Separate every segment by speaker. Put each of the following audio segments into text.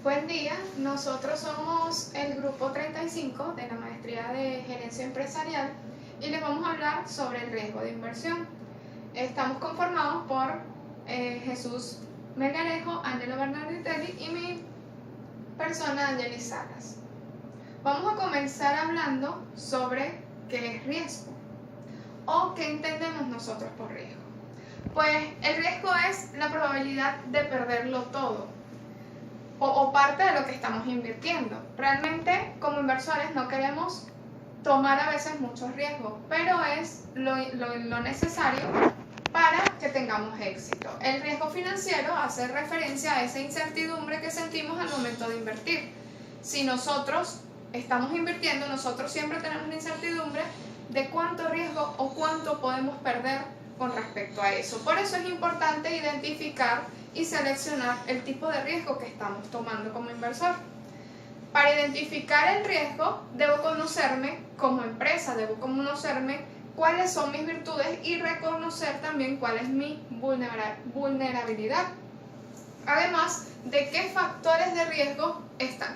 Speaker 1: Buen día, nosotros somos el grupo 35 de la maestría de gerencia empresarial y les vamos a hablar sobre el riesgo de inversión. Estamos conformados por Jesús Melgarejo, Ángelo Bernarditelli y mi persona Angelis Salas. Vamos a comenzar hablando sobre qué es riesgo o qué entendemos nosotros por riesgo. Pues el riesgo es la probabilidad de perderlo todo o parte de lo que estamos invirtiendo. Realmente como inversores no queremos tomar a veces muchos riesgos, pero es lo necesario para que tengamos éxito. El riesgo financiero hace referencia a esa incertidumbre que sentimos al momento de invertir. Si nosotros estamos invirtiendo, nosotros siempre tenemos una incertidumbre de cuánto riesgo o cuánto podemos perder con respecto a eso. Por eso es importante identificar y seleccionar el tipo de riesgo que estamos tomando como inversor. Para identificar el riesgo, debo conocerme como empresa, debo conocerme cuáles son mis virtudes y reconocer también cuál es mi vulnerabilidad. Además de qué factores de riesgo están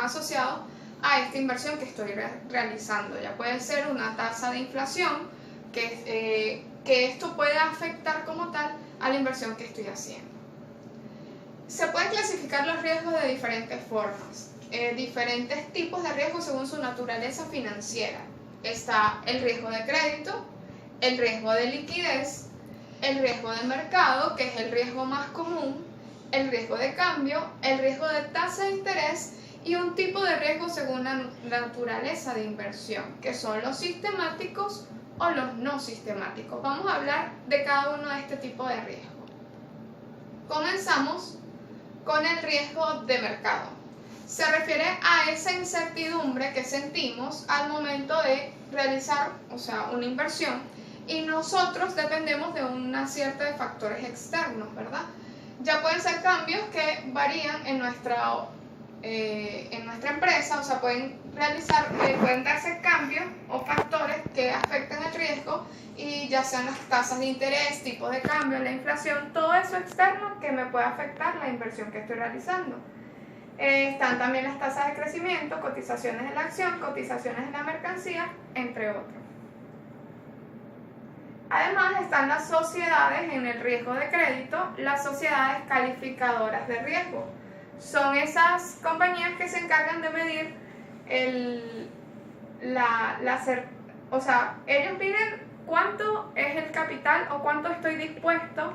Speaker 1: asociados a esta inversión que estoy realizando. Ya puede ser una tasa de inflación, que esto puede afectar como tal a la inversión que estoy haciendo. Se pueden clasificar los riesgos de diferentes formas, diferentes tipos de riesgos según su naturaleza financiera. Está el riesgo de crédito, el riesgo de liquidez, el riesgo de mercado, que es el riesgo más común, el riesgo de cambio, el riesgo de tasa de interés y un tipo de riesgo según la naturaleza de inversión, que son los sistemáticos o los no sistemáticos. Vamos a hablar de cada uno de este tipo de riesgo. Comenzamos con el riesgo de mercado. Se refiere a esa incertidumbre que sentimos al momento de realizar, una inversión, y nosotros dependemos de una cierta de factores externos, ¿verdad? Ya pueden ser cambios que varían en nuestra empresa, pueden darse cambios o factores que afectan el riesgo, y ya sean las tasas de interés, tipos de cambio, la inflación, todo eso externo que me puede afectar la inversión que estoy realizando. Están también las tasas de crecimiento, cotizaciones de la acción, cotizaciones de la mercancía, entre otros. Además están las sociedades en el riesgo de crédito, las sociedades calificadoras de riesgo. Son esas compañías que se encargan de medir ellos piden cuánto es el capital o cuánto estoy dispuesto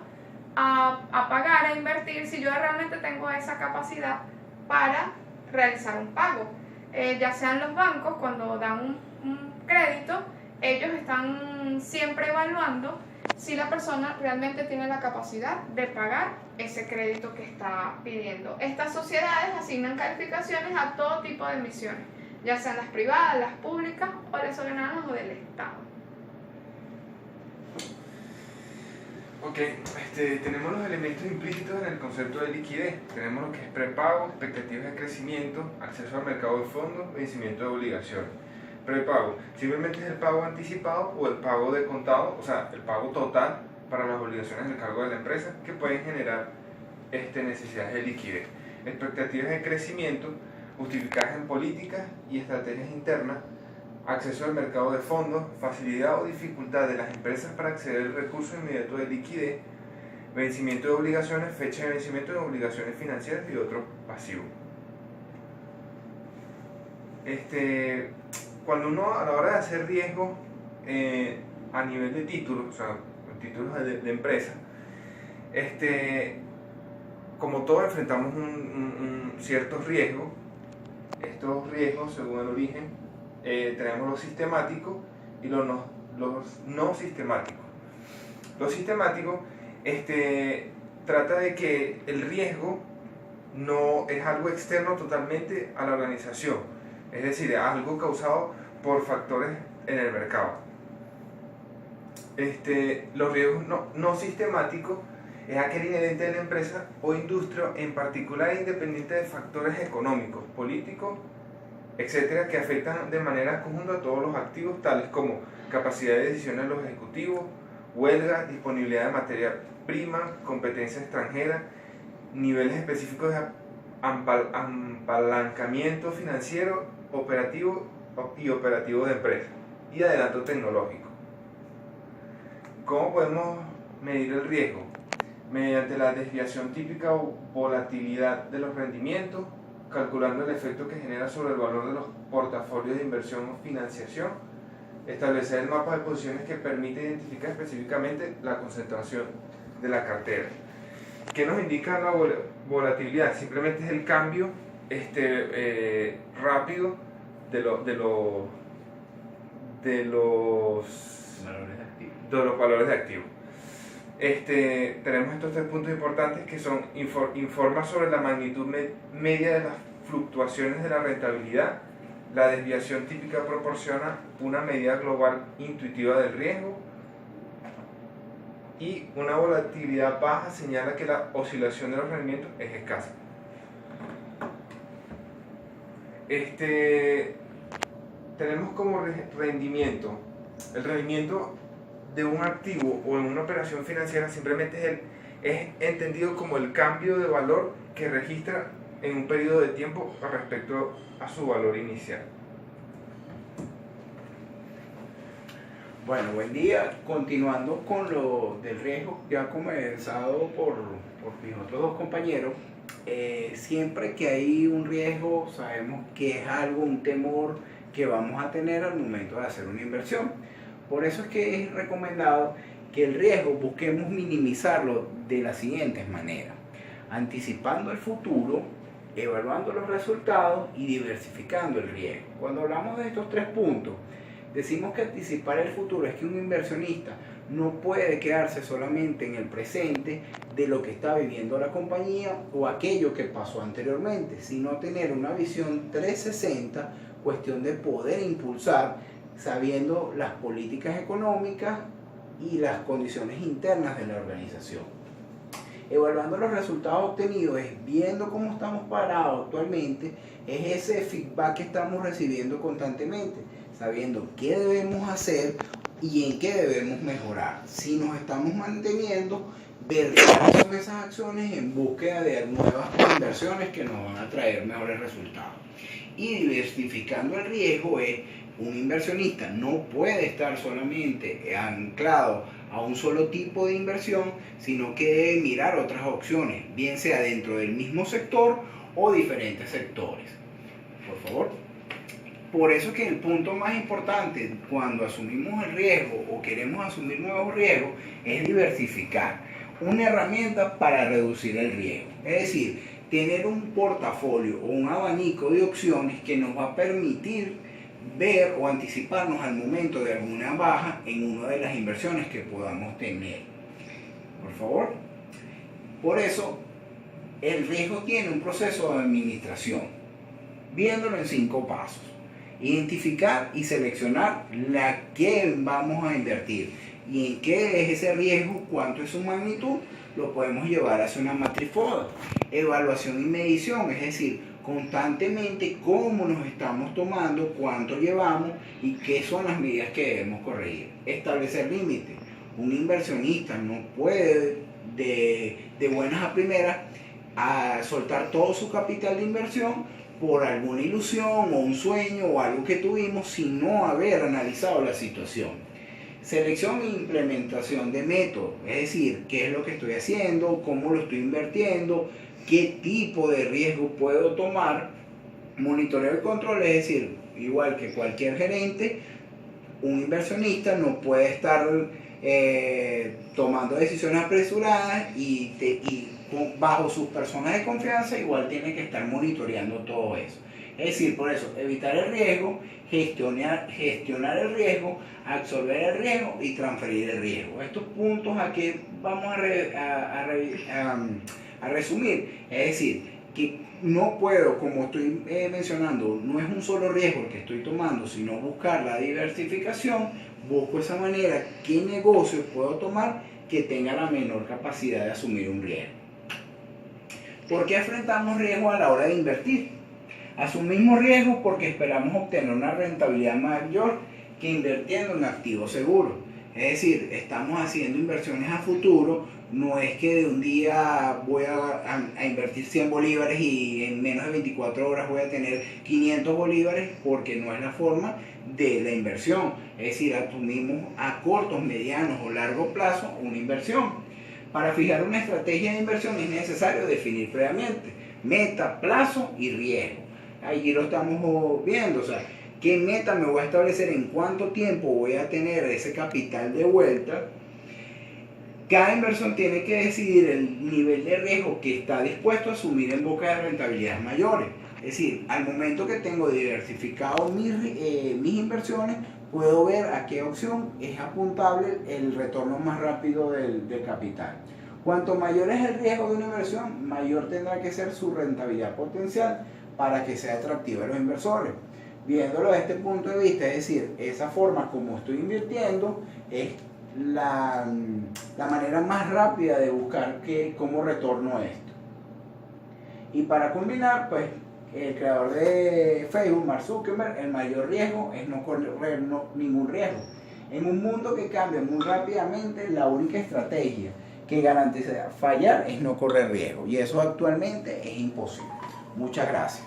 Speaker 1: a pagar, a invertir, si yo realmente tengo esa capacidad para realizar un pago. Ya sean los bancos, cuando dan un crédito, ellos están siempre evaluando si la persona realmente tiene la capacidad de pagar ese crédito que está pidiendo. Estas sociedades asignan calificaciones a todo tipo de emisiones, ya sean las privadas, las públicas o las soberanas o del Estado.
Speaker 2: Ok, tenemos los elementos implícitos en el concepto de liquidez. Tenemos lo que es prepago, expectativas de crecimiento, acceso al mercado de fondos, vencimiento de obligaciones. Prepago, simplemente es el pago anticipado o el pago de contado, el pago total para las obligaciones del cargo de la empresa que pueden generar necesidades de liquidez. Expectativas de crecimiento, justificadas en políticas y estrategias internas, acceso al mercado de fondos, facilidad o dificultad de las empresas para acceder al recurso inmediato de liquidez, vencimiento de obligaciones, fecha de vencimiento de obligaciones financieras y otros pasivos. Cuando uno a la hora de hacer riesgo a nivel de títulos, títulos de empresa, como todos enfrentamos ciertos riesgos. Estos riesgos, según el origen, tenemos los sistemáticos y los no sistemáticos. Los sistemáticos trata de que el riesgo no es algo externo totalmente a la organización, es decir, algo causado por factores en el mercado. Los riesgos no sistemáticos es aquel inherente de la empresa o industria, en particular independiente de factores económicos, políticos, etcétera, que afectan de manera conjunta a todos los activos, tales como capacidad de decisión de los ejecutivos, huelga, disponibilidad de materia prima, competencia extranjera, niveles específicos apalancamiento financiero operativo y operativo de empresa y adelanto tecnológico. ¿Cómo podemos medir el riesgo? Mediante la desviación típica o volatilidad de los rendimientos, calculando el efecto que genera sobre el valor de los portafolios de inversión o financiación, establecer el mapa de posiciones que permite identificar específicamente la concentración de la cartera. ¿Qué nos indica la volatilidad? Simplemente es el cambio rápido de los valores de activo. Tenemos estos 3 puntos importantes que son: informa sobre la magnitud media de las fluctuaciones de la rentabilidad. La desviación típica proporciona una medida global intuitiva del riesgo, y una volatilidad baja señala que la oscilación de los rendimientos es escasa. Tenemos como rendimiento, el rendimiento de un activo o en una operación financiera simplemente es entendido como el cambio de valor que registra en un periodo de tiempo respecto a su valor inicial.
Speaker 3: Bueno, buen día. Continuando con lo del riesgo, ya comenzado por mis otros 2 compañeros, siempre que hay un riesgo sabemos que es algo, un temor que vamos a tener al momento de hacer una inversión. Por eso es que es recomendado que el riesgo busquemos minimizarlo de las siguientes maneras: anticipando el futuro, evaluando los resultados y diversificando el riesgo. Cuando hablamos de estos 3 puntos, decimos que anticipar el futuro es que un inversionista no puede quedarse solamente en el presente de lo que está viviendo la compañía o aquello que pasó anteriormente, sino tener una visión 360, cuestión de poder impulsar sabiendo las políticas económicas y las condiciones internas de la organización. Evaluando los resultados obtenidos es viendo cómo estamos parados actualmente, es ese feedback que estamos recibiendo constantemente, sabiendo qué debemos hacer y en qué debemos mejorar. Si nos estamos manteniendo, ver cuáles son esas acciones en búsqueda de nuevas inversiones que nos van a traer mejores resultados. Y diversificando el riesgo es: un inversionista no puede estar solamente anclado a un solo tipo de inversión, sino que debe mirar otras opciones, bien sea dentro del mismo sector o diferentes sectores. Por favor. Por eso que el punto más importante cuando asumimos el riesgo o queremos asumir nuevos riesgos es diversificar. Una herramienta para reducir el riesgo. Es decir, tener un portafolio o un abanico de opciones que nos va a permitir ver o anticiparnos al momento de alguna baja en una de las inversiones que podamos tener. Por favor. Por eso, el riesgo tiene un proceso de administración, viéndolo en 5 pasos. Identificar y seleccionar la que vamos a invertir y en qué es ese riesgo, cuánto es su magnitud, lo podemos llevar hacia una matriz FODA. Evaluación y medición, es decir, constantemente cómo nos estamos tomando, cuánto llevamos y qué son las medidas que debemos corregir. Establecer límites. Un inversionista no puede de buenas a primeras soltar todo su capital de inversión por alguna ilusión o un sueño o algo que tuvimos sin no haber analizado la situación. Selección e implementación de métodos, es decir, qué es lo que estoy haciendo, cómo lo estoy invirtiendo, qué tipo de riesgo puedo tomar. Monitoreo y control, es decir, igual que cualquier gerente, un inversionista no puede estar tomando decisiones apresuradas y bajo sus personas de confianza igual tiene que estar monitoreando todo eso. Es decir, por eso, evitar el riesgo, gestionar el riesgo, absorber el riesgo y transferir el riesgo. Estos puntos aquí vamos a resumir. Es decir, que no puedo, como estoy mencionando, no es un solo riesgo el que estoy tomando, sino buscar la diversificación. Busco esa manera, qué negocio puedo tomar que tenga la menor capacidad de asumir un riesgo. ¿Por qué enfrentamos riesgo a la hora de invertir? Asumimos riesgos porque esperamos obtener una rentabilidad mayor que invirtiendo en activos seguros. Es decir, estamos haciendo inversiones a futuro No es que de un día voy a invertir 100 bolívares y en menos de 24 horas voy a tener 500 bolívares, porque no es la forma de la inversión. Es decir, asumimos a cortos, medianos o largo plazo una inversión. Para fijar una estrategia de inversión es necesario definir previamente meta, plazo y riesgo. Allí lo estamos viendo, o sea, qué meta me voy a establecer, en cuánto tiempo voy a tener ese capital de vuelta. Cada inversión tiene que decidir el nivel de riesgo que está dispuesto a asumir en busca de rentabilidades mayores. Es decir, al momento que tengo diversificado mis inversiones, puedo ver a qué opción es apuntable el retorno más rápido del capital. Cuanto mayor es el riesgo de una inversión, mayor tendrá que ser su rentabilidad potencial para que sea atractiva a los inversores. Viéndolo desde este punto de vista, es decir, esa forma como estoy invirtiendo es la manera más rápida de buscar cómo retorno esto. Y para combinar, pues el creador de Facebook, Mark Zuckerberg, el mayor riesgo es no correr ningún riesgo. En un mundo que cambia muy rápidamente, la única estrategia que garantiza fallar es no correr riesgo, y eso actualmente es imposible. Muchas gracias.